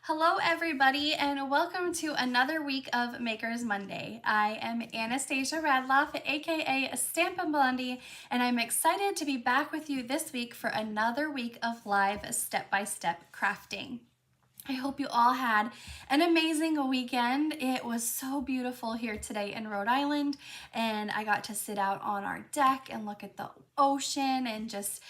Hello everybody and welcome to another week of Makers Monday. I am Anastasia Radloff, aka Stampin' Blondie, and I'm excited to be back with you this week for another week of live step-by-step crafting. I hope you all had an amazing weekend. It was so beautiful here today in Rhode Island, and I got to sit out on our deck and look at the ocean and just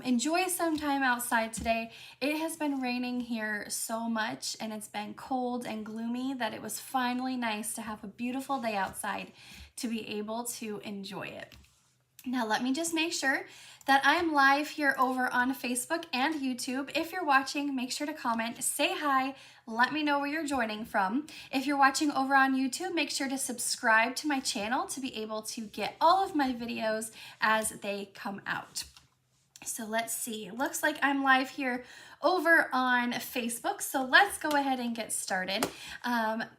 enjoy some time outside today. It has been raining here so much, and it's been cold and gloomy that it was finally nice to have a beautiful day outside to be able to enjoy it. Now let me just make sure that I'm live here over on Facebook and YouTube. If you're watching, make sure to comment, say hi, let me know where you're joining from. If you're watching over on YouTube, make sure to subscribe to my channel to be able to get all of my videos as they come out. So let's see, it looks like I'm live here over on Facebook, so let's go ahead and get started.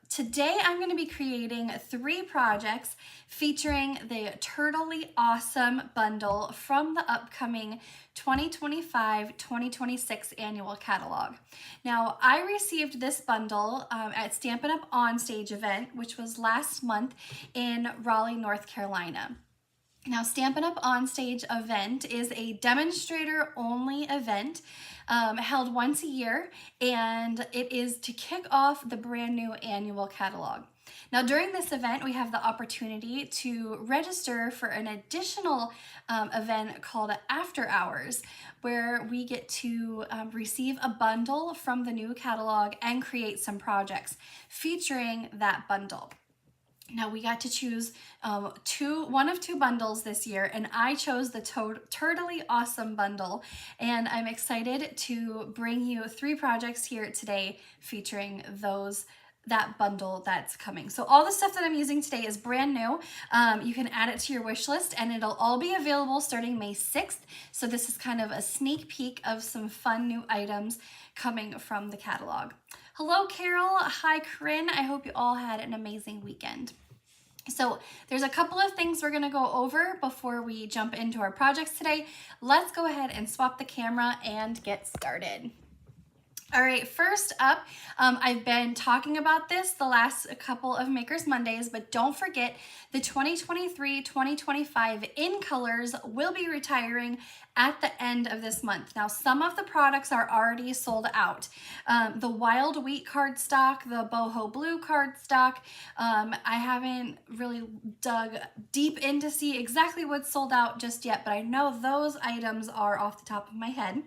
Today I'm going to be creating 3 projects featuring the Turtley Awesome bundle from the upcoming 2025-2026 annual catalog. Now, I received this bundle at Stampin' Up! Onstage event, which was last month in Raleigh, North Carolina. Now, Stampin' Up! Onstage event is a demonstrator-only event held once a year, and it is to kick off the brand new annual catalog. Now, during this event, we have the opportunity to register for an additional event called After Hours, where we get to receive a bundle from the new catalog and create some projects featuring that bundle. Now we got to choose one of 2 bundles this year, and I chose the Turtley Awesome bundle, and I'm excited to bring you 3 projects here today featuring that bundle that's coming. So all the stuff that I'm using today is brand new. You can add it to your wish list, and it'll all be available starting May 6th. So this is kind of a sneak peek of some fun new items coming from the catalog. Hello, Carol. Hi, Corinne. I hope you all had an amazing weekend. So there's a couple of things we're going to go over before we jump into our projects today. Let's go ahead and swap the camera and get started. All right, first up, I've been talking about this the last couple of Makers Mondays, but don't forget the 2023-2025 in colors will be retiring at the end of this month. Now, some of the products are already sold out. The Wild Wheat cardstock, the Boho Blue cardstock, I haven't really dug deep in to see exactly what's sold out just yet, but I know those items are off the top of my head.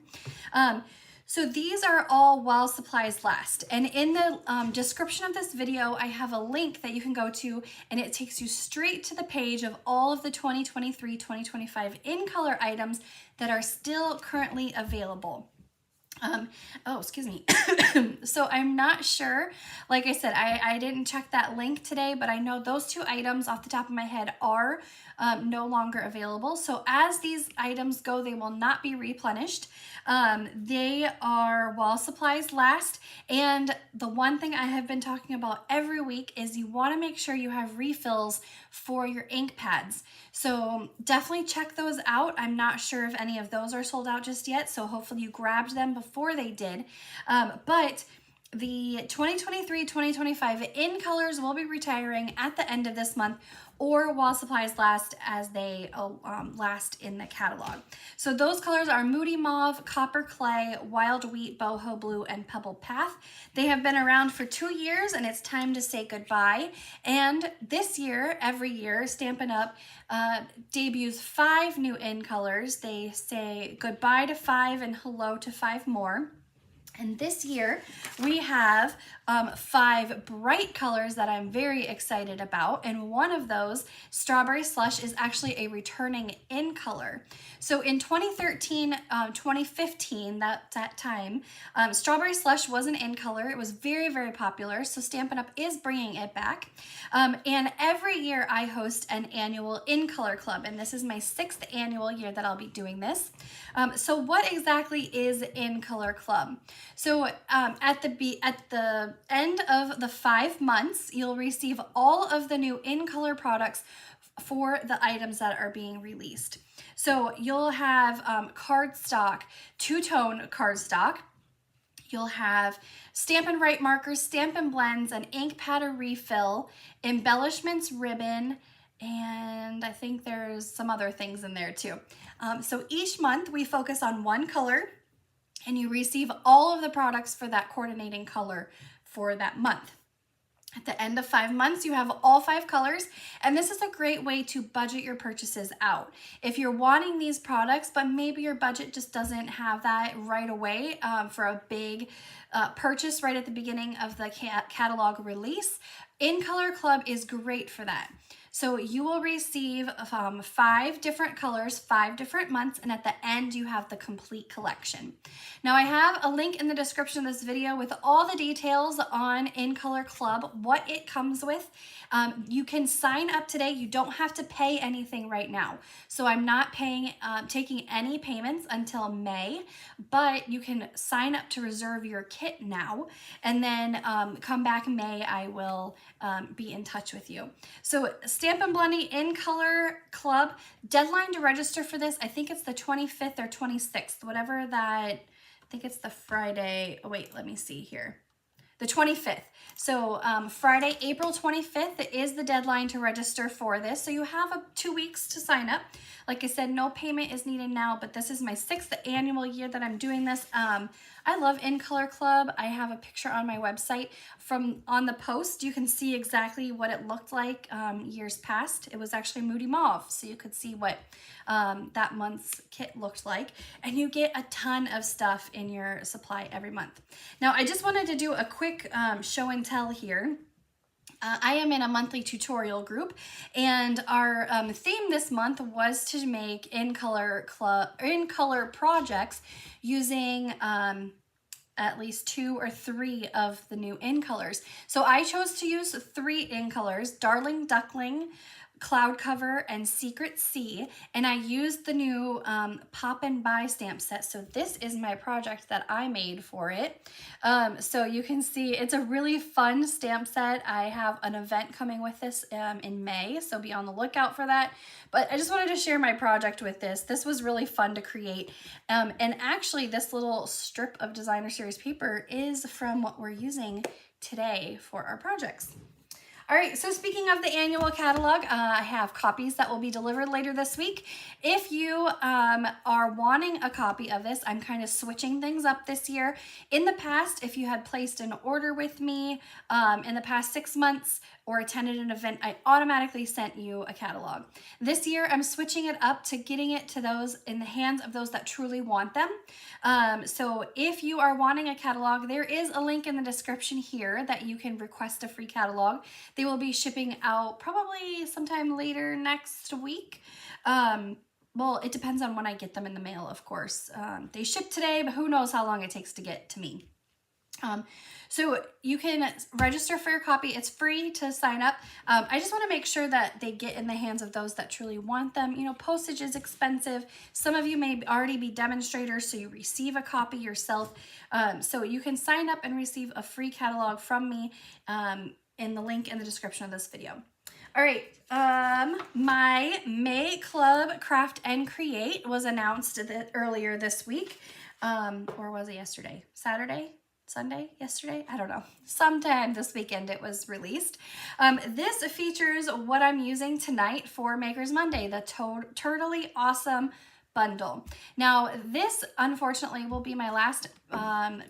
So these are all while supplies last, and in the description of this video I have a link that you can go to, and it takes you straight to the page of all of the 2023-2025 in color items that are still currently available. Oh, excuse me. So I'm not sure, like I said, I didn't check that link today, but I know those 2 items off the top of my head are no longer available. So as these items go, they will not be replenished. They are while supplies last, and the one thing I have been talking about every week is you want to make sure you have refills for your ink pads. So definitely check those out. I'm not sure if any of those are sold out just yet, so hopefully you grabbed them before they did. But the 2023-2025 in colors will be retiring at the end of this month, or while supplies last, as they last in the catalog. So those colors are Moody Mauve, Copper Clay, Wild Wheat, Boho Blue, and Pebble Path. They have been around for 2 years, and it's time to say goodbye. And this year, every year, Stampin' Up! Debuts 5 new in colors. They say goodbye to 5 and hello to 5 more. And this year we have 5 bright colors that I'm very excited about, and one of those, Strawberry Slush, is actually a returning in color. So in 2013, 2015, that time, Strawberry Slush was an in color. It was very, very popular, so Stampin' Up! Is bringing it back. And every year I host an annual in color club, and this is my 6th annual year that I'll be doing this. So what exactly is in color club? So at the end of the 5 months, you'll receive all of the new in color products for the items that are being released. So you'll have cardstock, 2-tone cardstock, You'll have Stampin' Write markers, Stampin' Blends, an ink pad or refill, embellishments ribbon, and I think there's some other things in there too. So each month we focus on one color, and you receive all of the products for that coordinating color for that month. At the end of 5 months, you have all 5 colors, and this is a great way to budget your purchases out. If you're wanting these products, but maybe your budget just doesn't have that right away for a big purchase right at the beginning of the catalog release, In Color Club is great for that. So you will receive 5 different colors, 5 different months, and at the end you have the complete collection. Now I have a link in the description of this video with all the details on In Color Club, what it comes with. You can sign up today. You don't have to pay anything right now. So I'm not taking any payments until May, but you can sign up to reserve your kit now, and then come back May, I will be in touch with you. So Stampin' Blending In Color Club, deadline to register for this, I think it's the 25th or 26th, whatever that, I think it's the Friday, oh wait, let me see here. The 25th. So Friday, April 25th is the deadline to register for this. So you have 2 weeks to sign up. Like I said, no payment is needed now, but this is my 6th annual year that I'm doing this. I love In Color Club. I have a picture on my website on the post. You can see exactly what it looked like years past. It was actually Moody Mauve, so you could see what that month's kit looked like. And you get a ton of stuff in your supply every month. Now, I just wanted to do a quick show and tell here. I am in a monthly tutorial group, and our theme this month was to make In Color projects using at least 2 or 3 of the new In Colors. So I chose to use 3 In Colors, Darling Duckling, Cloud Cover, and Secret Sea, and I used the new Pop and Buy stamp set. So this is my project that I made for it. So you can see it's a really fun stamp set. I have an event coming with this in May, so be on the lookout for that. But I just wanted to share my project with this. This was really fun to create. And actually this little strip of Designer Series paper is from what we're using today for our projects. All right, so speaking of the annual catalog, I have copies that will be delivered later this week. If you are wanting a copy of this, I'm kind of switching things up this year. In the past, if you had placed an order with me in the past 6 months or attended an event, I automatically sent you a catalog. This year, I'm switching it up to getting it to those in the hands of those that truly want them. So if you are wanting a catalog, there is a link in the description here that you can request a free catalog. They will be shipping out probably sometime later next week. Well, it depends on when I get them in the mail, of course. They ship today, but who knows how long it takes to get to me. So you can register for your copy. It's free to sign up. I just want to make sure that they get in the hands of those that truly want them. You know, postage is expensive. Some of you may already be demonstrators, so you receive a copy yourself. So you can sign up and receive a free catalog from me in the link in the description of this video. All right, my May Club Craft and Create was announced earlier this week, or was it yesterday? Saturday? Sunday? Yesterday? I don't know. Sometime this weekend it was released. This features what I'm using tonight for Maker's Monday, the Turtly Awesome bundle. Now, this unfortunately will be my last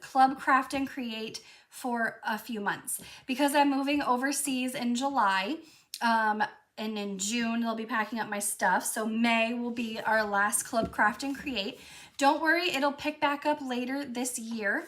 Club Craft and Create for a few months because I'm moving overseas in July. And in June, they'll be packing up my stuff. So May will be our last Club Craft and Create. Don't worry, it'll pick back up later this year.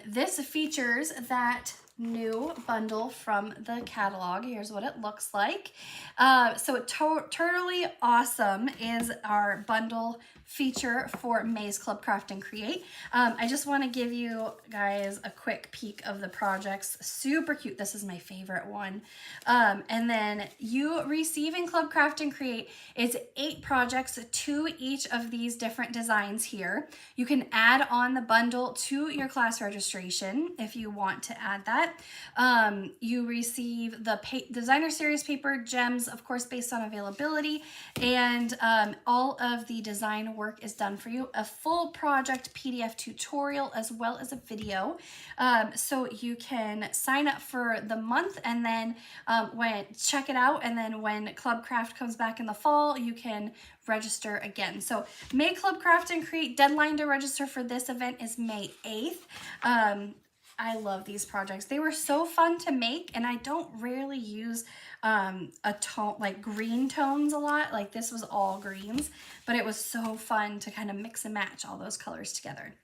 This features that new bundle from the catalog. Here's what it looks like. So Turtly Awesome is our bundle feature for May's Club Craft and Create. I just want to give you guys a quick peek of the projects. Super cute. This is my favorite one. And then you receive in Club Craft and Create is 8 projects to each of these different designs here. You can add on the bundle to your class registration if you want to add that. You receive the Designer Series paper, gems, of course, based on availability, and all of the design work is done for you, a full project PDF tutorial as well as a video. So you can sign up for the month and then check it out, and then when Clubcraft comes back in the fall, you can register again. So Make Club Craft and Create deadline to register for this event is May 8th. I love these projects. They were so fun to make, and I don't rarely use a tone like green tones a lot. Like this was all greens, but it was so fun to kind of mix and match all those colors together.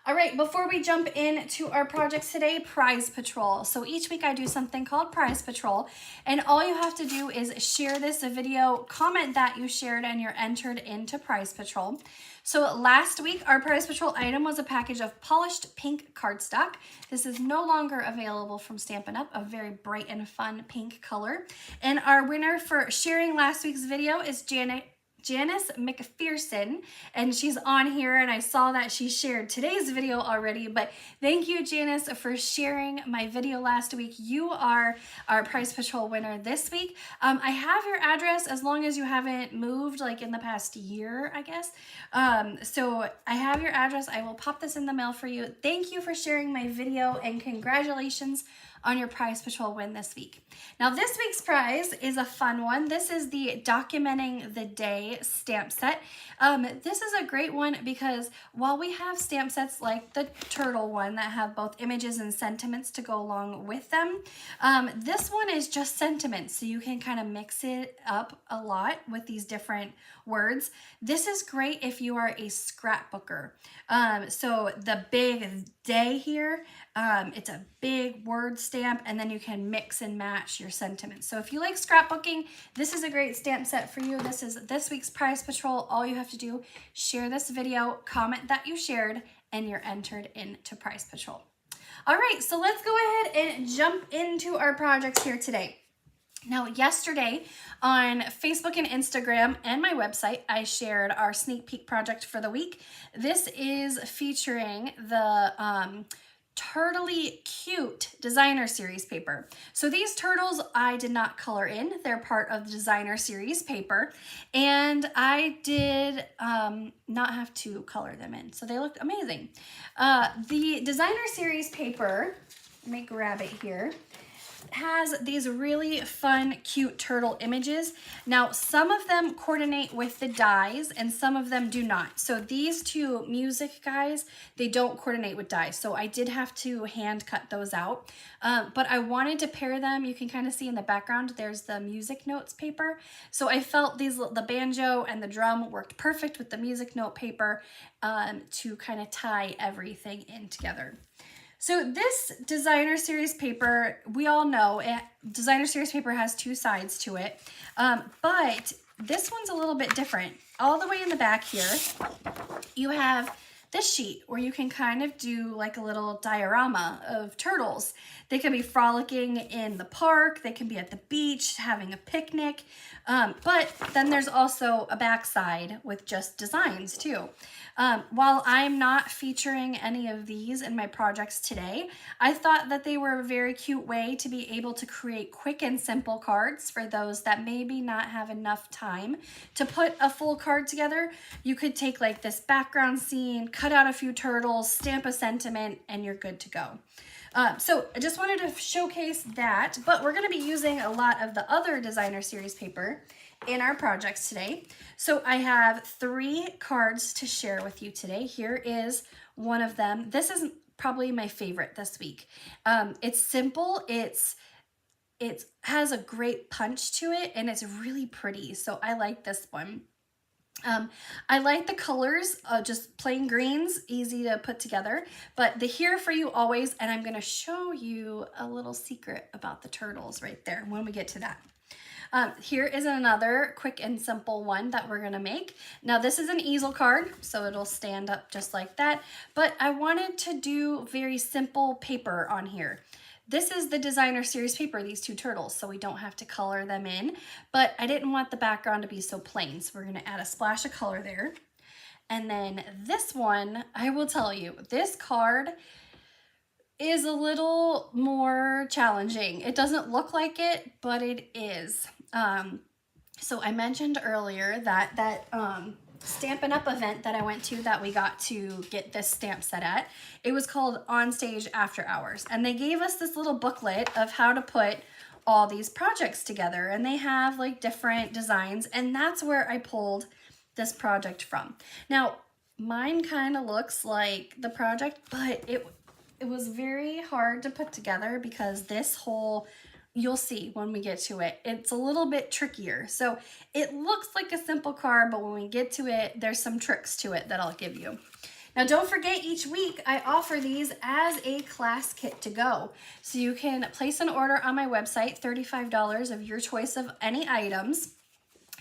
All right, before we jump into our projects today, Prize Patrol. So each week I do something called Prize Patrol, and all you have to do is share this video, comment that you shared, and you're entered into Prize Patrol. So last week, our Prize Patrol item was a package of polished pink cardstock. This is no longer available from Stampin' Up!, a very bright and fun pink color. And our winner for sharing last week's video is Janice McPherson, and she's on here, and I saw that she shared today's video already, but thank you, Janice, for sharing my video last week. You are our Prize Patrol winner this week. I have your address as long as you haven't moved like in the past year, I guess. So I have your address. I will pop this in the mail for you. Thank you for sharing my video, and congratulations on your Prize Patrol win this week. Now this week's prize is a fun one. This is the Documenting the Day stamp set. This is a great one because while we have stamp sets like the turtle one that have both images and sentiments to go along with them, this one is just sentiments, so you can kind of mix it up a lot with these different words. This is great if you are a scrapbooker. So the big day here, it's a big word stamp, and then you can mix and match your sentiments. So if you like scrapbooking, this is a great stamp set for you. This is this week's Prize Patrol. All you have to do, share this video, comment that you shared, and you're entered into Prize Patrol. All right, so let's go ahead and jump into our projects here today. Now, yesterday on Facebook and Instagram and my website, I shared our sneak peek project for the week. This is featuring the Turtly Cute Designer Series paper. So these turtles I did not color in. They're part of the Designer Series paper, and I did not have to color them in. So they looked amazing. The Designer Series paper, let me grab it here, has these really fun, cute turtle images. Now, some of them coordinate with the dies and some of them do not. So these two music guys, they don't coordinate with dies. So I did have to hand cut those out. But I wanted to pair them. You can kind of see in the background, there's the music notes paper. So I felt the banjo and the drum worked perfect with the music note paper to kind of tie everything in together. So this Designer Series paper, we all know Designer Series paper has two sides to it, but this one's a little bit different. All the way in the back here, you have this sheet where you can kind of do like a little diorama of turtles. They can be frolicking in the park, they can be at the beach, having a picnic, but then there's also a backside with just designs too. While I'm not featuring any of these in my projects today, I thought that they were a very cute way to be able to create quick and simple cards for those that maybe not have enough time to put a full card together. You could take like this background scene, cut out a few turtles, stamp a sentiment, and you're good to go. So I just wanted to showcase that, but we're going to be using a lot of the other Designer Series paper in our projects today. So I have 3 cards to share with you today. Here is one of them. This is probably my favorite this week. It's simple, it has a great punch to it, and it's really pretty. So I like this one. I like the colors, just plain greens, easy to put together, but the Here For You Always, and I'm going to show you a little secret about the turtles right there when we get to that. Here is another quick and simple one that we're going to make. Now this is an easel card, so it'll stand up just like that, but I wanted to do very simple paper on here. This is the Designer Series paper, these 2 turtles, so we don't have to color them in, but I didn't want the background to be so plain, so we're going to add a splash of color there. And then this one, I will tell you, this card is a little more challenging. It doesn't look like it, but it is. So I mentioned earlier that Stampin' Up event that I went to that we got to get this stamp set at. It was called On Stage After Hours, and they gave us this little booklet of how to put all these projects together, and they have like different designs, and that's where I pulled this project from. Now, mine kind of looks like the project, but it was very hard to put together because this whole, you'll see when we get to it, it's a little bit trickier. So it looks like a simple card, but when we get to it, there's some tricks to it that I'll give you. Now, don't forget, each week I offer these as a class kit to go. So you can place an order on my website, $35 of your choice of any items,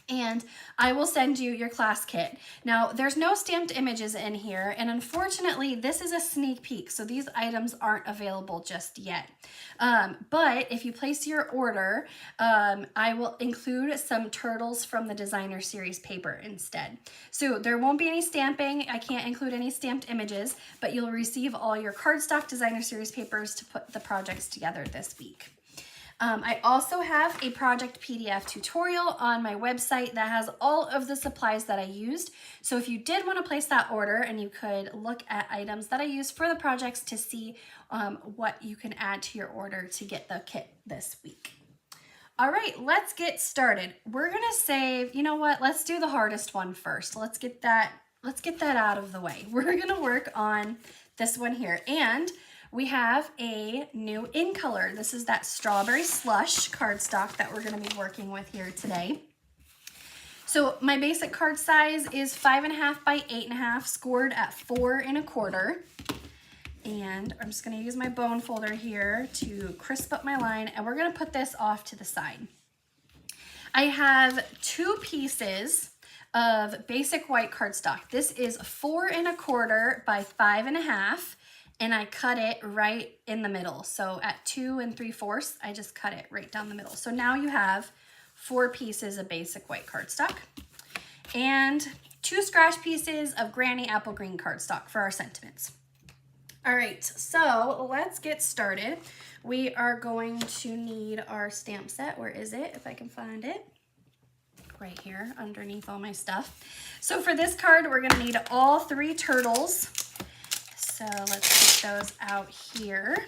and I will send you your class kit. Now, there's no stamped images in here, and unfortunately, this is a sneak peek, so these items aren't available just yet. But if you place your order, I will include some turtles from the Designer Series paper instead. So there won't be any stamping. I can't include any stamped images, but you'll receive all your cardstock Designer Series papers to put the projects together this week. I also have a project PDF tutorial on my website that has all of the supplies that I used. So if you did want to place that order, and you could look at items that I used for the projects to see what you can add to your order to get the kit this week. All right, let's get started. We're gonna save, you know what, let's do the hardest one first. Let's get that out of the way. We're gonna work on this one here, and we have a new in color. This is that Strawberry Slush cardstock that we're gonna be working with here today. So my basic card size is 5.5 by 8.5, scored at 4 1/4. And I'm just gonna use my bone folder here to crisp up my line, and we're gonna put this off to the side. I have 2 pieces of basic white cardstock. This is 4 1/4 by 5.5. And I cut it right in the middle. So at 2 3/4, I just cut it right down the middle. So now you have 4 pieces of basic white cardstock and 2 scratch pieces of Granny Apple Green cardstock for our sentiments. All right, so let's get started. We are going to need our stamp set. Where is it? If I can find it. Right here underneath all my stuff. So for this card, we're gonna need all 3 turtles. So let's get those out here.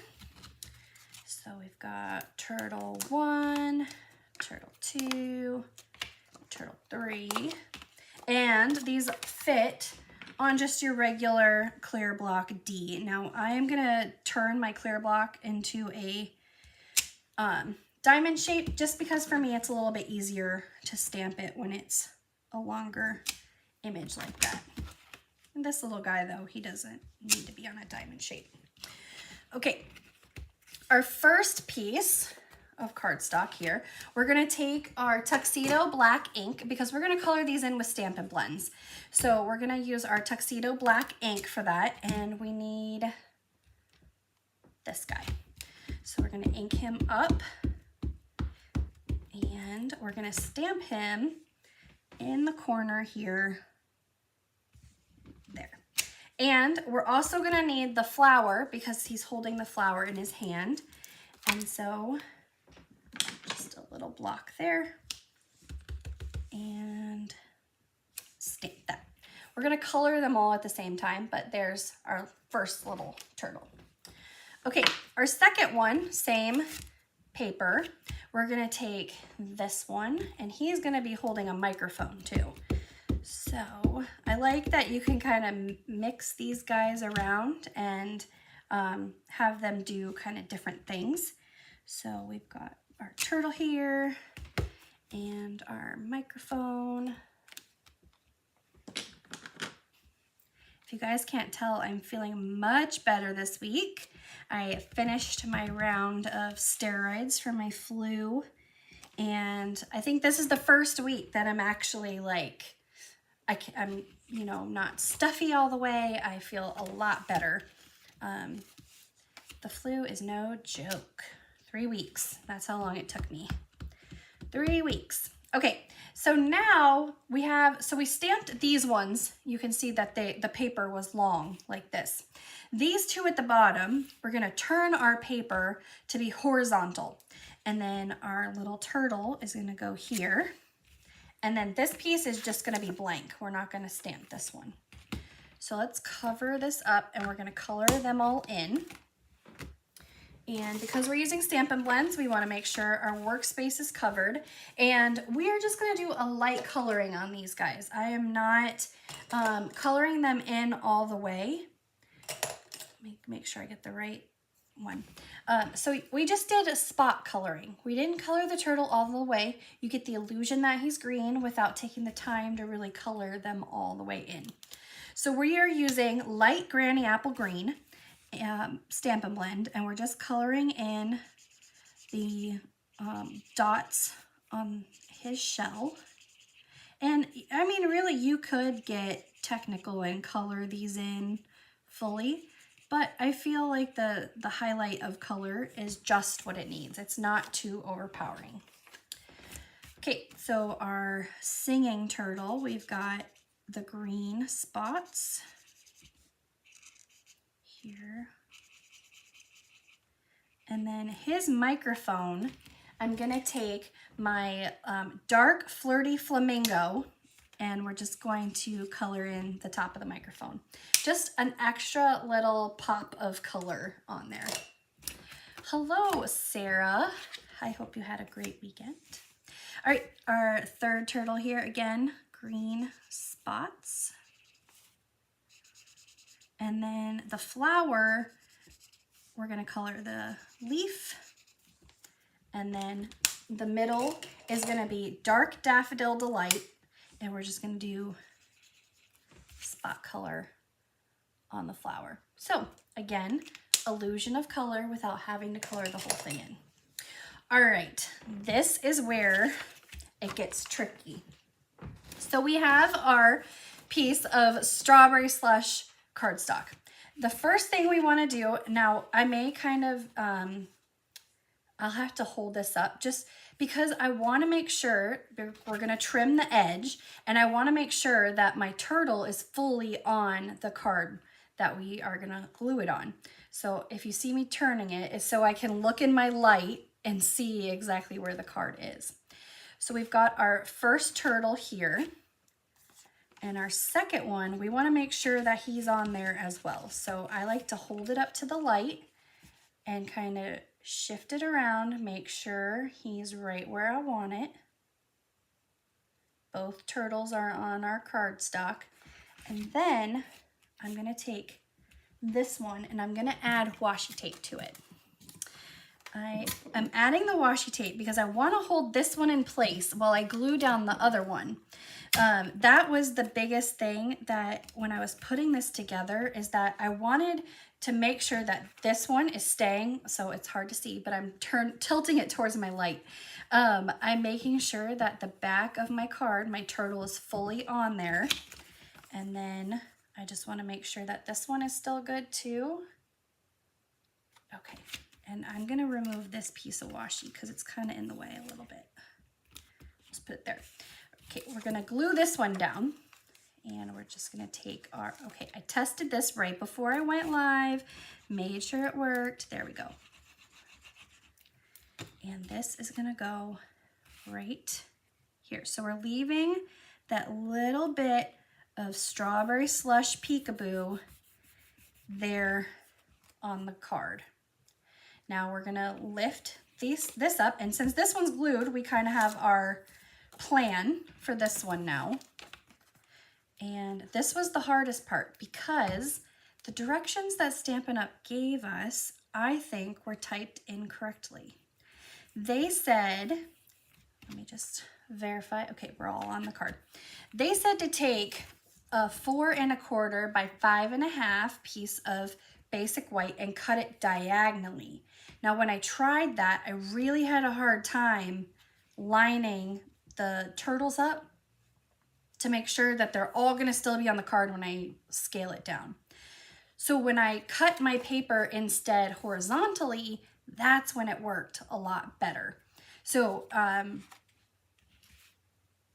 So we've got turtle 1, turtle 2, turtle 3, and these fit on just your regular clear block D. Now I am gonna turn my clear block into a diamond shape, just because for me it's a little bit easier to stamp it when it's a longer image like that. And this little guy, though, he doesn't need to be on a diamond shape. Okay, our first piece of cardstock here, we're gonna take our Tuxedo Black ink, because we're gonna color these in with Stampin' Blends. So we're gonna use our Tuxedo Black ink for that, and we need this guy. So we're gonna ink him up, and we're gonna stamp him in the corner here. There. And we're also gonna need the flower, because he's holding the flower in his hand. And so just a little block there, and stamp that. We're gonna color them all at the same time, but there's our first little turtle. Okay, our second one, same paper. We're gonna take this one, and he's gonna be holding a microphone too. So I like that you can kind of mix these guys around and have them do kind of different things. So we've got our turtle here and our microphone. If you guys can't tell, I'm feeling much better this week. I finished my round of steroids for my flu, and I think this is the first week that I'm actually like, I'm, you know, not stuffy all the way. I feel a lot better. The flu is no joke. 3 weeks. That's how long it took me. 3 weeks. Okay, so now we have, so we stamped these ones. You can see that the paper was long like this. These 2 at the bottom, we're gonna turn our paper to be horizontal. And then our little turtle is gonna go here. And then this piece is just gonna be blank. We're not gonna stamp this one. So let's cover this up and we're gonna color them all in. And because we're using Stampin' Blends, we wanna make sure our workspace is covered. And we are just gonna do a light coloring on these guys. I am not coloring them in all the way. Make sure I get the right one. So we just did a spot coloring. We didn't color the turtle all the way. You get the illusion that he's green without taking the time to really color them all the way in. So we are using light Granny Apple Green Stampin' Blend, and we're just coloring in the dots on his shell. And I mean, really, you could get technical and color these in fully, but I feel like the highlight of color is just what it needs. It's not too overpowering. Okay, so our singing turtle, we've got the green spots here. And then his microphone, I'm gonna take my dark Flirty Flamingo and we're just going to color in the top of the microphone. Just an extra little pop of color on there. Hello, Sarah. I hope you had a great weekend. All right, our third turtle here, again, green spots. And then the flower, we're gonna color the leaf. And then the middle is gonna be dark Daffodil Delight. And we're just gonna do spot color on the flower. So again, illusion of color without having to color the whole thing in. All right, this is where it gets tricky. So we have our piece of Strawberry Slush cardstock. The first thing we want to do, now I may kind of, I'll have to hold this up just because I want to make sure we're going to trim the edge, and I want to make sure that my turtle is fully on the card that we are going to glue it on. So if you see me turning it, it's so I can look in my light and see exactly where the card is. So we've got our first turtle here. And our second one, we want to make sure that he's on there as well. So I like to hold it up to the light and kind of shift it around, make sure he's right where I want it. Both turtles are on our cardstock. And then I'm going to take this one and I'm going to add washi tape to it. I'm adding the washi tape because I want to hold this one in place while I glue down the other one. That was the biggest thing that when I was putting this together is that I wanted to make sure that this one is staying, so it's hard to see, but I'm tilting it towards my light. I'm making sure that the back of my card, my turtle, is fully on there. And then I just want to make sure that this one is still good too. Okay, and I'm going to remove this piece of washi because it's kind of in the way a little bit. Just put it there. Okay, we're going to glue this one down. And we're just gonna take our, okay, I tested this right before I went live, made sure it worked. There we go. And this is gonna go right here. So we're leaving that little bit of Strawberry Slush Peekaboo there on the card. Now we're gonna lift this up, and since this one's glued, we kind of have our plan for this one now. And this was the hardest part because the directions that Stampin' Up! Gave us, I think, were typed incorrectly. They said, let me just verify. Okay, we're all on the card. They said to take a 4 1/4 by 5 1/2 piece of basic white and cut it diagonally. Now, when I tried that, I really had a hard time lining the turtles up to make sure that they're all going to still be on the card when I scale it down. So when I cut my paper instead horizontally, that's when it worked a lot better. So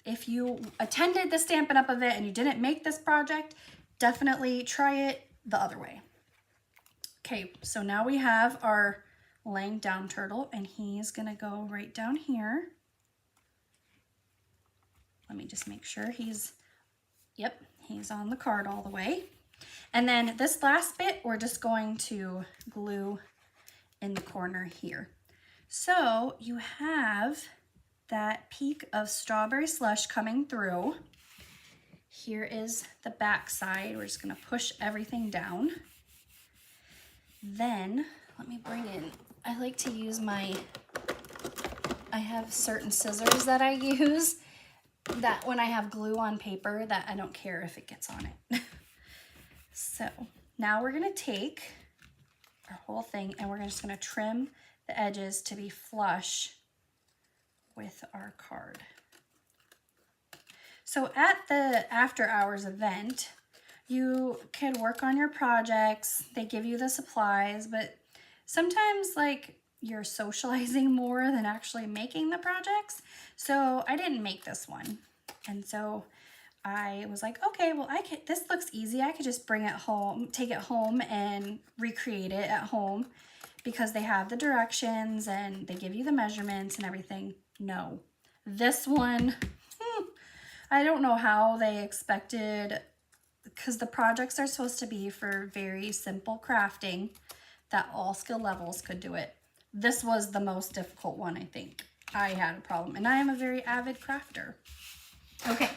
if you attended the Stampin' Up! Event and you didn't make this project, definitely try it the other way. Okay, so now we have our laying down turtle, and he's going to go right down here. let me just make sure he's on the card all the way. And then this last bit, we're just going to glue in the corner here. So you have that peak of strawberry slush coming through. Here is the back side. We're just gonna push everything down. Then, let me bring in, I like to use I have certain scissors that I use that when I have glue on paper that I don't care if it gets on it. So now we're gonna take our whole thing and we're just gonna trim the edges to be flush with our card. So at the after hours event, you can work on your projects. They give you the supplies, but sometimes like you're socializing more than actually making the projects. So I didn't make this one. And so I was like, okay, well, this looks easy. I could just bring it home, take it home and recreate it at home because they have the directions and they give you the measurements and everything. No, this one, I don't know how they expected, because the projects are supposed to be for very simple crafting that all skill levels could do it. This was the most difficult one, I think. I had a problem, and I am a very avid crafter. Okay,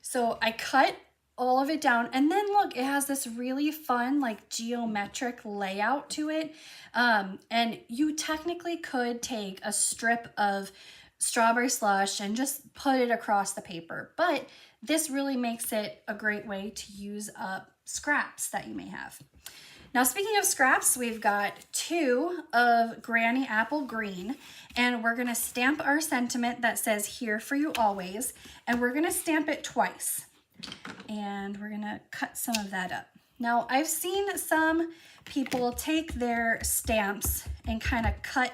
so I cut all of it down, and then look, it has this really fun like geometric layout to it. And you technically could take a strip of strawberry slush and just put it across the paper, but this really makes it a great way to use up scraps that you may have. Now, speaking of scraps, we've got 2 of Granny Apple Green, and we're gonna stamp our sentiment that says "Here for you always," and we're gonna stamp it twice. And we're gonna cut some of that up. Now, I've seen some people take their stamps and kind of cut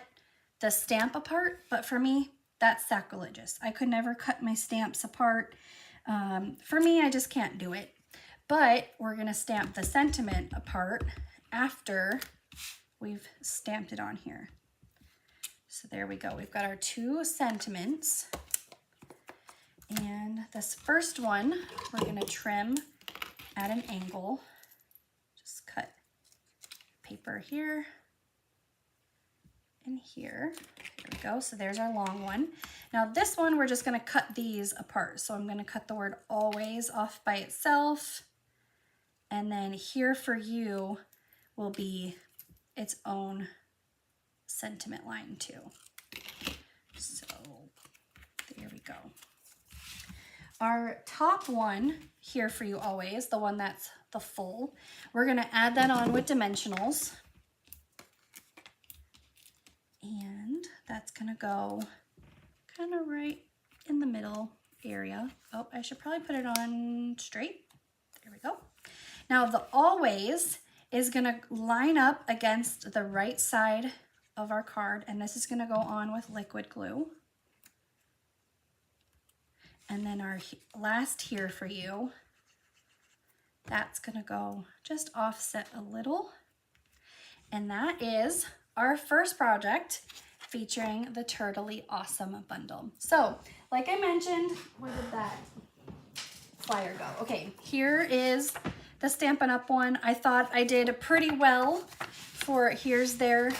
the stamp apart, but for me, that's sacrilegious. I could never cut my stamps apart. For me, I just can't do it. But we're gonna stamp the sentiment apart after we've stamped it on here. So there we go. We've got our 2 sentiments. And this first one, we're gonna trim at an angle. Just cut paper here and here. There we go. So there's our long one. Now this one, we're just gonna cut these apart. So I'm gonna cut the word "always" off by itself. And then "Here for you" will be its own sentiment line too. So there we go. Our top one, "Here for you always," the one that's the full, we're gonna add that on with dimensionals. And that's gonna go kind of right in the middle area. Oh, I should probably put it on straight. There we go. Now the "always" is gonna line up against the right side of our card, and this is gonna go on with liquid glue. And then our last "Here for you," that's gonna go just offset a little. And that is our first project featuring the Turtley Awesome bundle. So, like I mentioned, where did that flyer go? Okay, here is the Stampin' Up! One. I thought I did pretty well for, here's their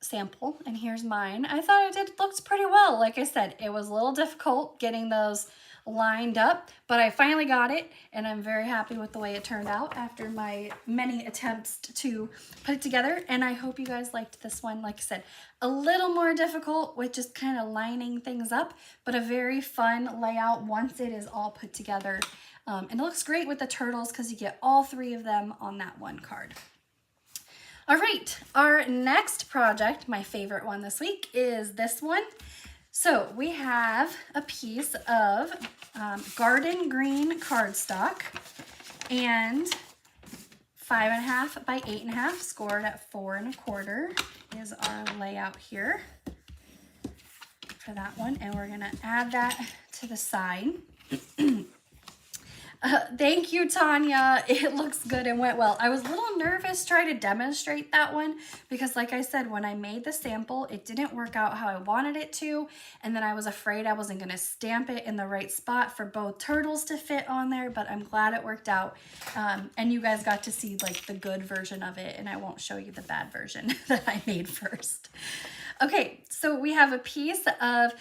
sample, and here's mine. I thought looked pretty well. Like I said, it was a little difficult getting those lined up, but I finally got it, and I'm very happy with the way it turned out after my many attempts to put it together. And I hope you guys liked this one. Like I said, a little more difficult with just kind of lining things up, but a very fun layout once it is all put together. And it looks great with the turtles because you get all 3 of them on that one card. All right, our next project, my favorite one this week, is this one. So we have a piece of garden green cardstock and 5.5 by 8.5, scored at 4 1/4 is our layout here for that one. And we're gonna add that to the side. Thank you, Tanya. It looks good and went well. I was a little nervous trying to demonstrate that one because like I said, when I made the sample, it didn't work out how I wanted it to. And then I was afraid I wasn't going to stamp it in the right spot for both turtles to fit on there, but I'm glad it worked out. And you guys got to see like the good version of it, and I won't show you the bad version that I made first. Okay, so we have a piece of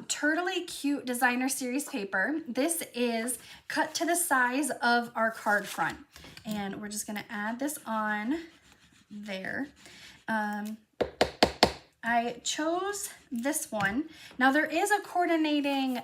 Turtley Cute Designer Series paper. This is cut to the size of our card front. And we're just gonna add this on there. I chose this one. Now there is a coordinating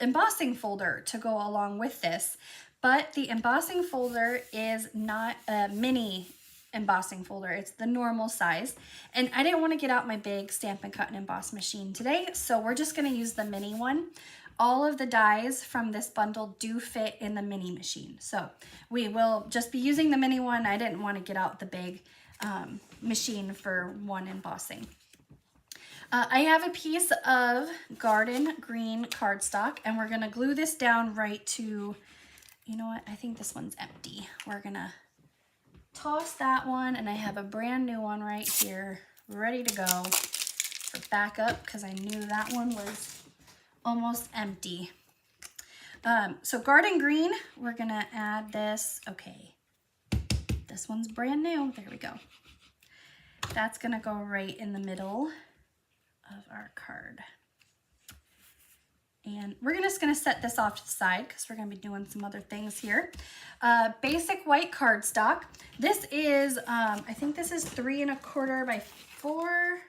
embossing folder to go along with this, but the embossing folder is not a mini embossing folder. It's the normal size. And I didn't want to get out my big Stampin' Cut and Emboss machine today, so we're just going to use the mini one. All of the dies from this bundle do fit in the mini machine, so we will just be using the mini one. I didn't want to get out the big machine for one embossing. I have a piece of Garden Green cardstock, and we're going to glue this down right to, you know what, I think this one's empty. We're going to toss that one, and I have a brand new one right here ready to go for backup because I knew that one was almost empty. So Garden Green, we're gonna add this. Okay, this one's brand new. There we go. That's gonna go right in the middle of our card. And we're just going to set this off to the side because we're going to be doing some other things here. Basic white cardstock. This is, I think this is 3 1/4 by 4.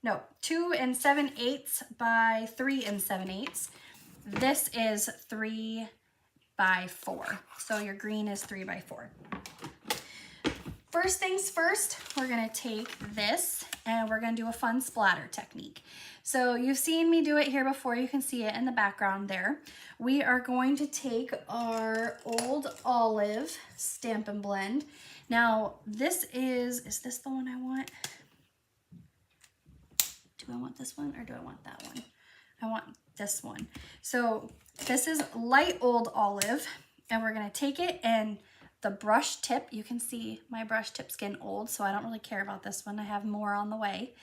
No, 2 7/8 by 3 7/8. This is 3 by 4. So your green is 3 by 4. First things first, we're going to take this and we're going to do a fun splatter technique. So you've seen me do it here before. You can see it in the background there. We are going to take our Old Olive Stampin' Blend. Now this is this the one I want? Do I want this one or do I want that one? I want this one. So this is light Old Olive, and we're going to take it, and the brush tip, you can see my brush tip's getting old, so I don't really care about this one. I have more on the way.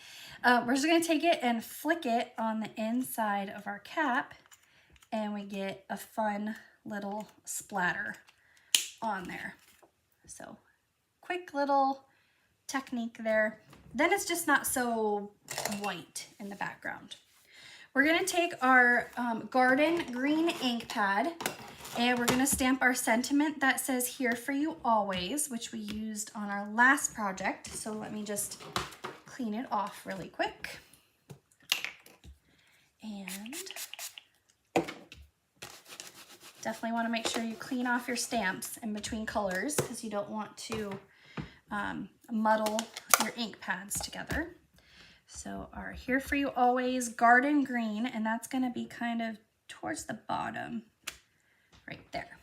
We're just going to take it and flick it on the inside of our cap, and we get a fun little splatter on there. So quick little technique there. Then it's just not so white in the background. We're going to take our Garden Green ink pad, and we're going to stamp our sentiment that says "Here for you always," which we used on our last project. So let me just clean it off really quick. And definitely want to make sure you clean off your stamps in between colors because you don't want to muddle your ink pads together. So our "Here for you always" Garden Green, and that's going to be kind of towards the bottom. Right there.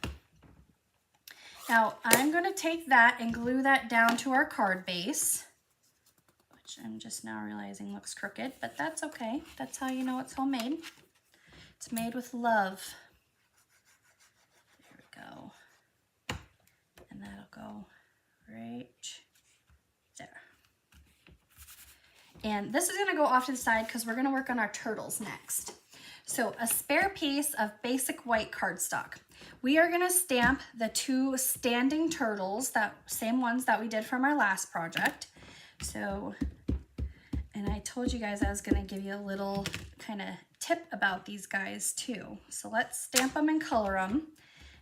Now I'm going to take that and glue that down to our card base, which I'm just now realizing looks crooked, but that's okay. That's how you know it's homemade. It's made with love. There we go. And that'll go right there. And this is going to go off to the side because we're going to work on our turtles next. So a spare piece of basic white cardstock. We are going to stamp the 2 standing turtles, that same ones that we did from our last project. So, and I told you guys I was going to give you a little kind of tip about these guys too. So let's stamp them and color them.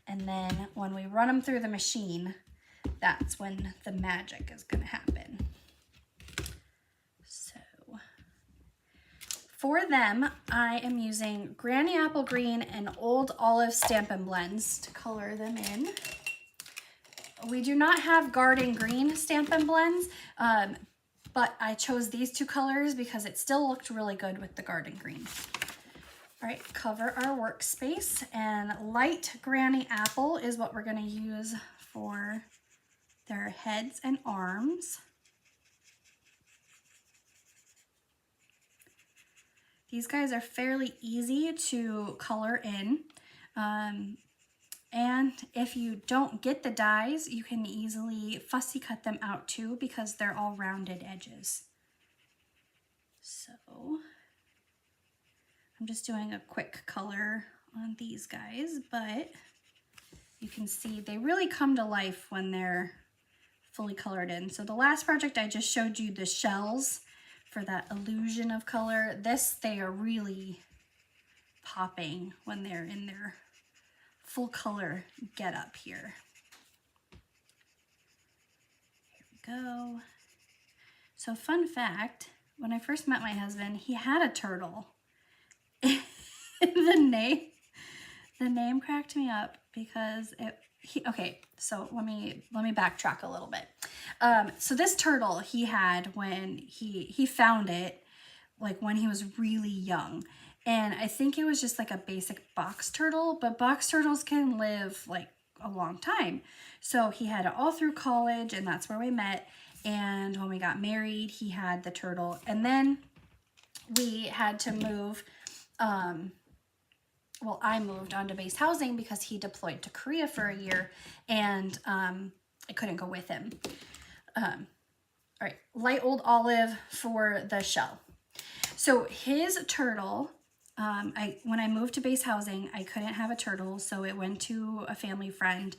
And then when we run them through the machine, that's when the magic is going to happen. For them, I am using Granny Apple Green and Old Olive Stampin' Blends to color them in. We do not have Garden Green Stampin' Blends, but I chose these 2 colors because it still looked really good with the Garden Green. All right, cover our workspace, and light Granny Apple is what we're going to use for their heads and arms. These guys are fairly easy to color in. And if you don't get the dies, you can easily fussy cut them out too because they're all rounded edges. So I'm just doing a quick color on these guys, but you can see they really come to life when they're fully colored in. So the last project I just showed you the shells for that illusion of color. This, they are really popping when they're in their full color get up here. Here we go. So fun fact, when I first met my husband, he had a turtle. The name cracked me up because okay, so let me backtrack a little bit. So this turtle he had when he found it, like when he was really young. And I think it was just like a basic box turtle, but box turtles can live like a long time. So he had it all through college, and that's where we met. And when we got married, he had the turtle. And then we had to move, well, I moved on to base housing because he deployed to Korea for a year, and I couldn't go with him. All right, light old olive for the shell. So his turtle, when I moved to base housing, I couldn't have a turtle, so it went to a family friend.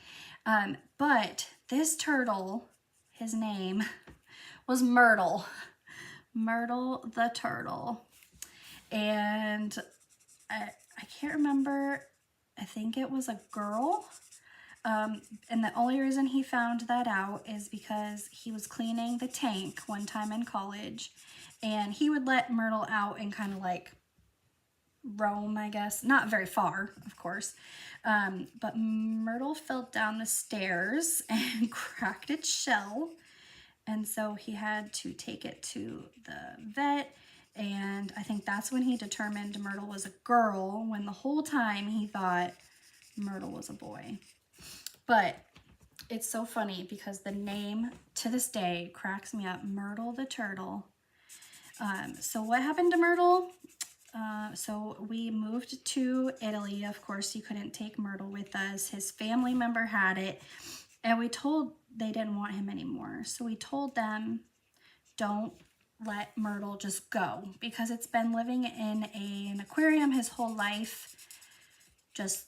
But this turtle, his name was Myrtle. Myrtle the turtle. And I can't remember, I think it was a girl. And the only reason he found that out is because he was cleaning the tank one time in college, and he would let Myrtle out and kind of like roam, I guess. Not very far, of course. But Myrtle fell down the stairs and cracked its shell. And so he had to take it to the vet. And I think that's when he determined Myrtle was a girl, when the whole time he thought Myrtle was a boy. But it's so funny because the name to this day cracks me up, Myrtle the turtle. So what happened to Myrtle? So we moved to Italy. Of course, you couldn't take Myrtle with us. His family member had it, and they didn't want him anymore. So we told them, don't let Myrtle just go, because it's been living in an aquarium his whole life. Just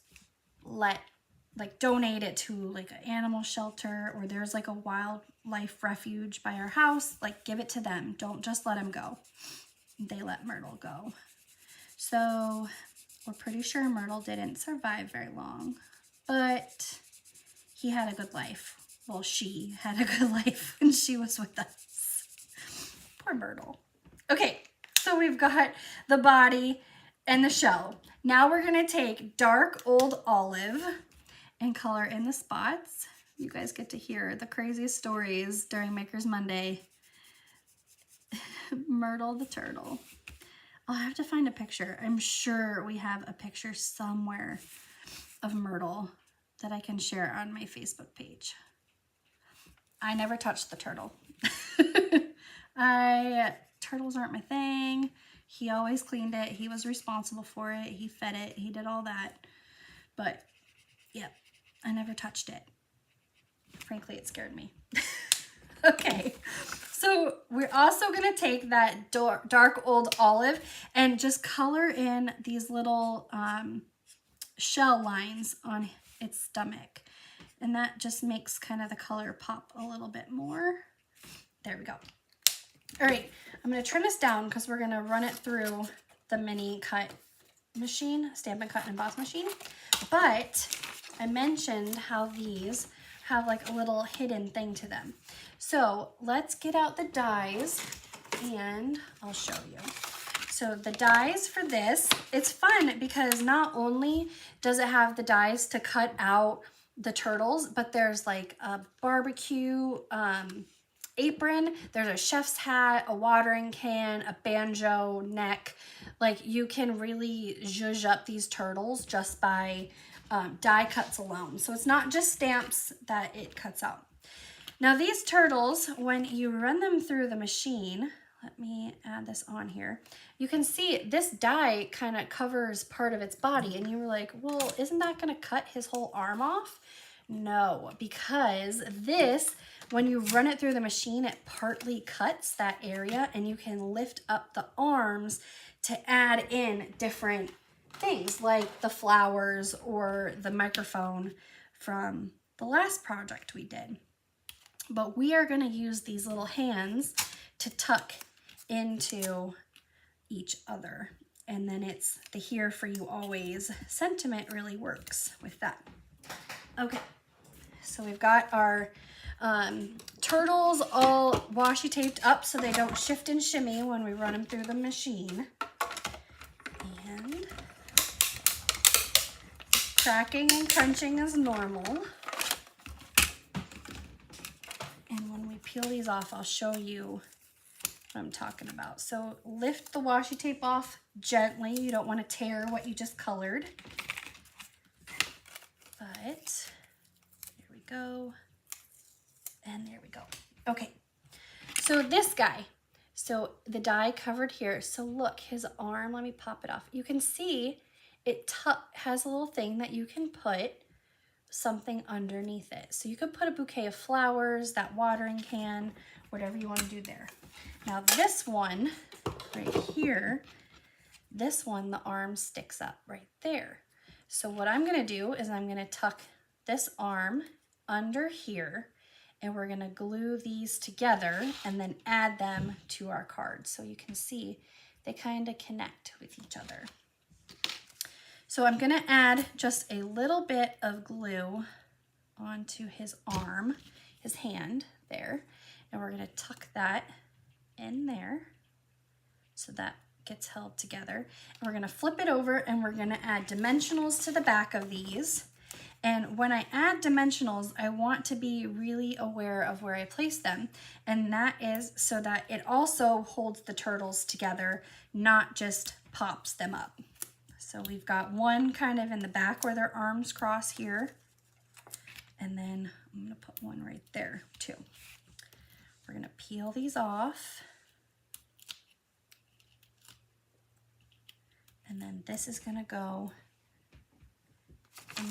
donate it to like an animal shelter, or there's like a wildlife refuge by our house. Like, give it to them. Don't just let him go. They let Myrtle go. So we're pretty sure Myrtle didn't survive very long, but he had a good life. Well, she had a good life when she was with us. Poor Myrtle. Okay, so we've got the body and the shell. Now we're gonna take dark old olive and color in the spots. You guys get to hear the craziest stories during Makers Monday. Myrtle the turtle. I'll have to find a picture. I'm sure we have a picture somewhere of Myrtle that I can share on my Facebook page. I never touched the turtle. Turtles aren't my thing. He always cleaned it. He was responsible for it. He fed it. He did all that. But yeah, I never touched it. Frankly, it scared me. Okay, so we're also going to take that dark old olive and just color in these little shell lines on its stomach. And that just makes kind of the color pop a little bit more. There we go. All right, I'm going to trim this down because we're going to run it through the mini cut machine, Stampin' Cut and Emboss machine. But I mentioned how these have like a little hidden thing to them. So let's get out the dies and I'll show you. So the dies for this, it's fun because not only does it have the dies to cut out the turtles, but there's like a barbecue apron, there's a chef's hat, a watering can, a banjo neck. Like, you can really zhuzh up these turtles just by die cuts alone. So it's not just stamps that it cuts out. Now these turtles, when you run them through the machine, let me add this on here. You can see this die kind of covers part of its body, and you were like, well, isn't that going to cut his whole arm off? No, because this, when you run it through the machine, it partly cuts that area, and you can lift up the arms to add in different things like the flowers or the microphone from the last project we did. But we are going to use these little hands to tuck into each other. And then it's the here for you always sentiment really works with that. Okay, so we've got our turtles all washi taped up so they don't shift and shimmy when we run them through the machine. And cracking and crunching is normal. And when we peel these off, I'll show you what I'm talking about. So lift the washi tape off gently. You don't want to tear what you just colored. But there we go. And there we go. Okay. So this guy, so the die covered here. So look, his arm, let me pop it off. You can see it has a little thing that you can put something underneath it. So you could put a bouquet of flowers, that watering can, whatever you want to do there. Now this one right here, this one, the arm sticks up right there. So what I'm going to do is I'm going to tuck this arm under here, and we're going to glue these together and then add them to our card. So you can see they kind of connect with each other. So I'm going to add just a little bit of glue onto his arm, his hand there, and we're going to tuck that in there so that gets held together. And we're going to flip it over, and we're going to add dimensionals to the back of these. And when I add dimensionals, I want to be really aware of where I place them. And that is so that it also holds the turtles together, not just pops them up. So we've got one kind of in the back where their arms cross here. And then I'm going to put one right there too. We're going to peel these off. And then this is going to go in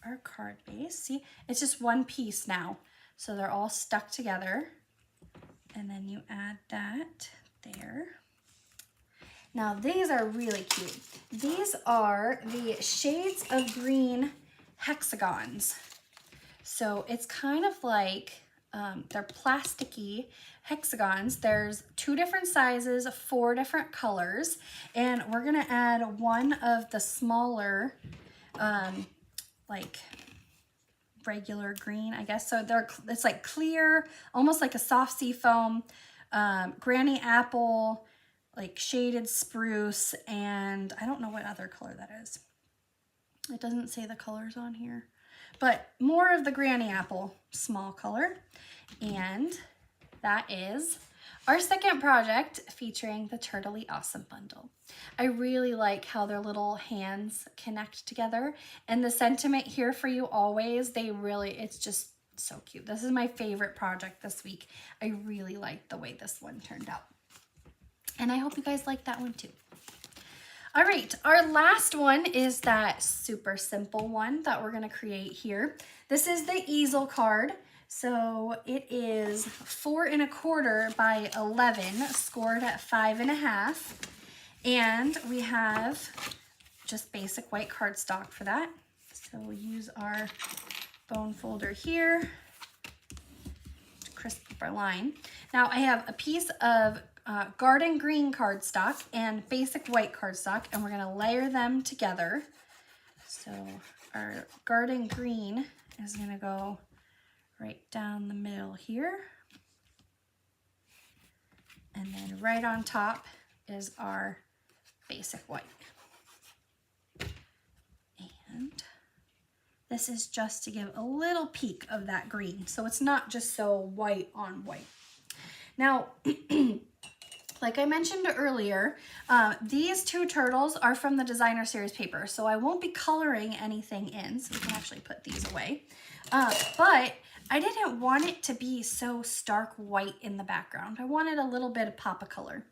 our card base. See, it's just one piece now. So they're all stuck together. And then you add that there. Now these are really cute. These are the Shades of Green hexagons. So it's kind of like, they're plasticky hexagons. There's 2 different sizes, 4 different colors, and we're gonna add one of the smaller, like regular green, I guess. So it's like clear, almost like a soft sea foam, granny apple, like shaded spruce, and I don't know what other color that is. It doesn't say the colors on here, but more of the granny apple, small color. And that is our second project featuring the Turtley Awesome bundle. I really like how their little hands connect together, and the sentiment here for you always, it's just so cute. This is my favorite project this week. I really like the way this one turned out. And I hope you guys like that one too. All right, our last one is that super simple one that we're gonna create here. This is the easel card. So it is 4 1/4 by 11, scored at 5 1/2. And we have just basic white cardstock for that. So we'll use our bone folder here to crisp up our line. Now I have a piece of garden green cardstock and basic white cardstock, and we're going to layer them together. So our garden green is going to go right down the middle here, and then right on top is our basic white. And this is just to give a little peek of that green, so it's not just so white on white. Now like I mentioned earlier, these 2 turtles are from the Designer Series paper, so I won't be coloring anything in, so we can actually put these away. But I didn't want it to be so stark white in the background. I wanted a little bit of pop of color.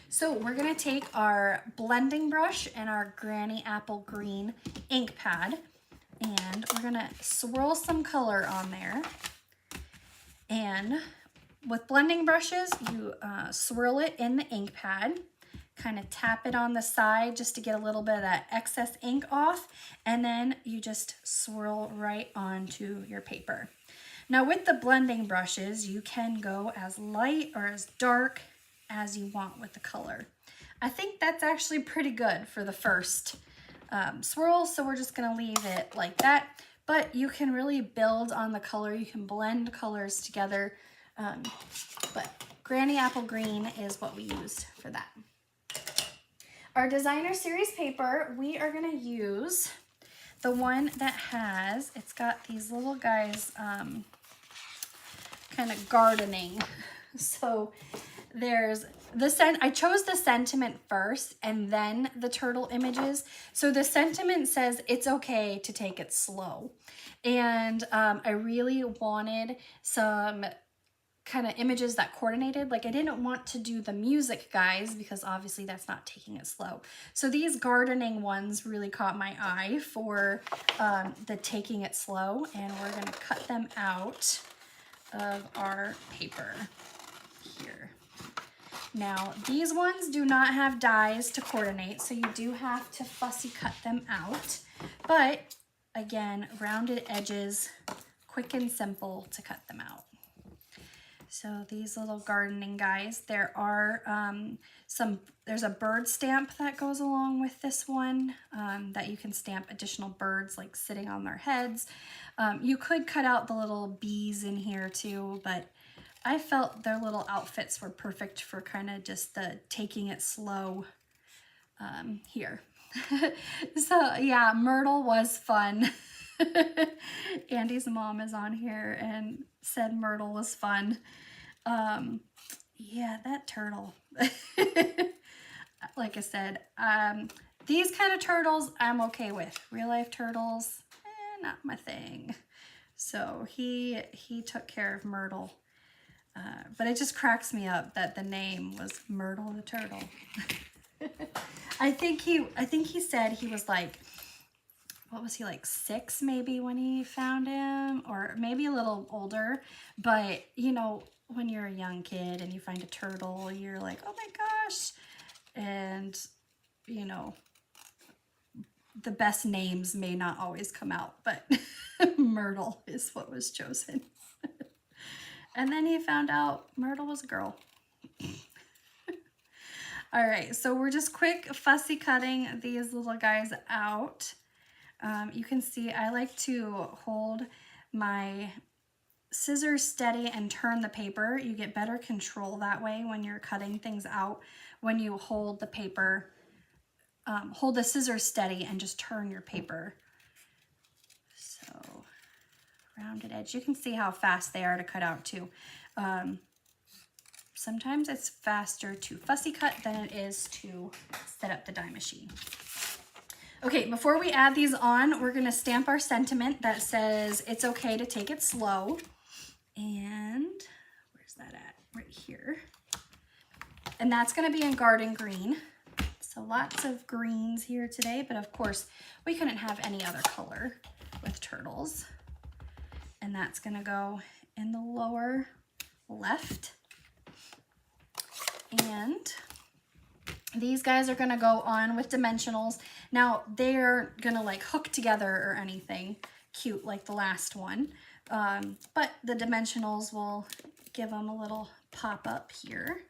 So we're gonna take our blending brush and our Granny Apple Green ink pad, and we're gonna swirl some color on there. And with blending brushes, you swirl it in the ink pad, kind of tap it on the side just to get a little bit of that excess ink off, and then you just swirl right onto your paper. Now with the blending brushes, you can go as light or as dark as you want with the color. I think that's actually pretty good for the first swirl, so we're just gonna leave it like that. But you can really build on the color. You can blend colors together. But Granny Apple Green is what we used for that. Our designer series paper, we are gonna use the one that has, it's got these little guys kind of gardening. So there's I chose the sentiment first and then the turtle images. So the sentiment says it's okay to take it slow. And I really wanted some kind of images that coordinated. Like I didn't want to do the music guys because obviously that's not taking it slow. So these gardening ones really caught my eye for the taking it slow, and we're gonna cut them out of our paper here. Now these ones do not have dies to coordinate, so you do have to fussy cut them out. But again, rounded edges, quick and simple to cut them out. So these little gardening guys, there are there's a bird stamp that goes along with this one that you can stamp additional birds like sitting on their heads. You could cut out the little bees in here too, but I felt their little outfits were perfect for kind of just the taking it slow here. So yeah, Myrtle was fun. Andy's mom is on here and said Myrtle was fun. Yeah, that turtle. Like I said, these kind of turtles I'm okay with. Real life turtles, not my thing. So he took care of Myrtle. But it just cracks me up that the name was Myrtle the turtle. I think he said he was like, what was he, like 6 maybe when he found him, or maybe a little older. But you know, when you're a young kid and you find a turtle, you're like, oh my gosh. And you know, the best names may not always come out, but Myrtle is what was chosen. And then he found out Myrtle was a girl. All right, so we're just quick fussy cutting these little guys out. You can see I like to hold my scissors steady and turn the paper. You get better control that way when you're cutting things out. When you hold the paper, hold the scissors steady and just turn your paper. So rounded edge. You can see how fast they are to cut out too. Sometimes it's faster to fussy cut than it is to set up the die machine. Okay, before we add these on, we're gonna stamp our sentiment that says it's okay to take it slow. And where's that at? Right here. And that's gonna be in garden green. So lots of greens here today, but of course we couldn't have any other color with turtles. And that's gonna go in the lower left. And these guys are gonna go on with dimensionals. Now they're gonna like hook together or anything cute like the last one. But the dimensionals will give them a little pop up here.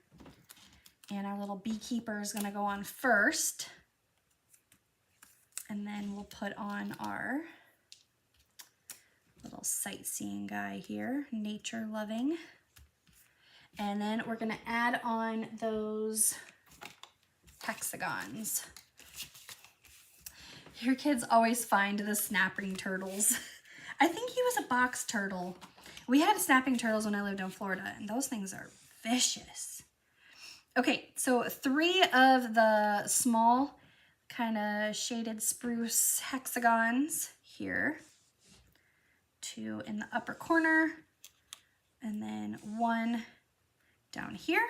And our little beekeeper is gonna go on first. And then we'll put on our little sightseeing guy here, nature loving. And then we're gonna add on those hexagons. Your kids always find the snapping turtles. I think he was a box turtle. We had snapping turtles when I lived in Florida, and those things are vicious. Okay, so 3 of the small kind of shaded spruce hexagons here. 2 in the upper corner. and then one down here.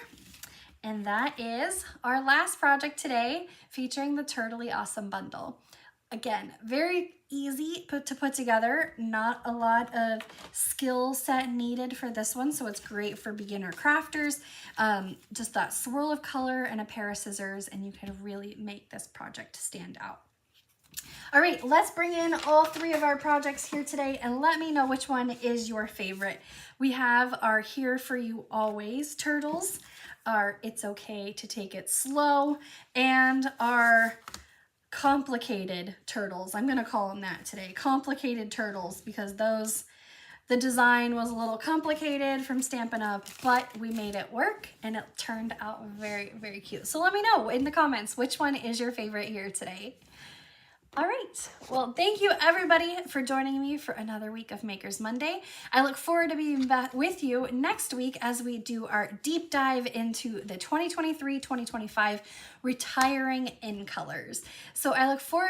And that is our last project today, featuring the Turtley Awesome bundle. Again, very easy to put together, not a lot of skill set needed for this one, so it's great for beginner crafters. Just that swirl of color and a pair of scissors, and you can really make this project stand out. All right, let's bring in all three of our projects here today and let me know which one is your favorite. We have our Here For You Always turtles, our It's Okay to Take It Slow, and our complicated turtles. I'm gonna call them that today, complicated turtles, because the design was a little complicated from Stampin' Up, but we made it work and it turned out very, very cute. So let me know in the comments which one is your favorite here today. All right, well, thank you everybody for joining me for another week of Makers Monday. I look forward to being back with you next week as we do our deep dive into the 2023-2025 retiring in colors. So I look forward